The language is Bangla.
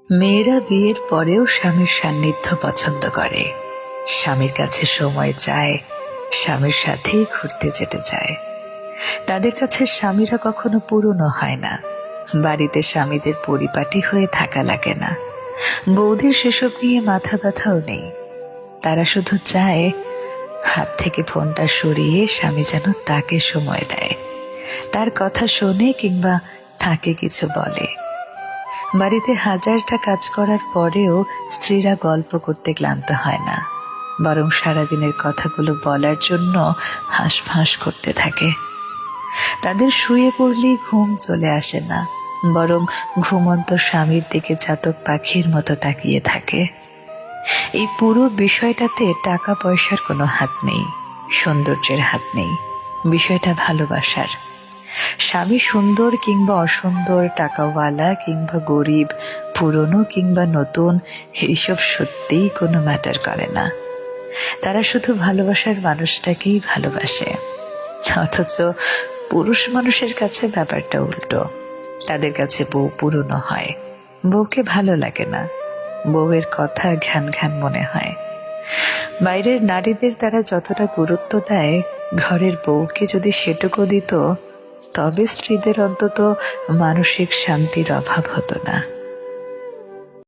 মেয়েরা বিয়ের পরেও স্বামীর সান্নিধ্য পছন্দ করে, স্বামীর কাছে সময় চায়, স্বামীর সাথেই ঘুরতে যেতে চায়। তাদের কাছে স্বামীরা কখনো পুরনো হয় না, বাড়িতে স্বামীদের পরিপাটি হয়ে থাকা লাগে না। বৌদির সেসব নিয়ে মাথা ব্যথাও নেই। তারা শুধু চায় হাত থেকে ফোনটা সরিয়ে স্বামী যেন তাকে সময় দেয়, তার কথা শোনে কিংবা তাকে কিছু বলে। বাড়িতে হাজারটা কাজ করার পরেও স্ত্রীরা গল্প করতে ক্লান্ত হয় না, বরং সারাদিনের কথাগুলো বলার জন্য হাঁসফাঁস করতে থাকে। তাদের শুয়ে পড়লেই ঘুম চলে আসে না, বরং ঘুমন্ত স্বামীর দিকে চাতক পাখির মতো তাকিয়ে থাকে। এই পুরো বিষয়টাতে টাকা পয়সার কোনো হাত নেই, সৌন্দর্যের হাত নেই, বিষয়টা ভালোবাসার। স্বামী সুন্দর কিংবা অসুন্দর, টাকাওয়ালা কিংবা গরিব, পুরনো কিংবা নতুন, এইসব সত্যিই কোনো ম্যাটার করে না। তারা শুধু ভালোবাসার মানুষটাকেই ভালোবাসে। অথচ পুরুষ মানুষের কাছে ব্যাপারটা উল্টো। তাদের কাছে বউ পুরনো হয়, বউকে ভালো লাগে না, বউয়ের কথা ঘ্যান ঘ্যান মনে হয়। বাইরের নারীদের তারা যতটা গুরুত্ব দেয়, ঘরের বউকে যদি সেটুকু দিত, তবে স্ত্রীদের অন্তত মানসিক শান্তির অভাব হতো না।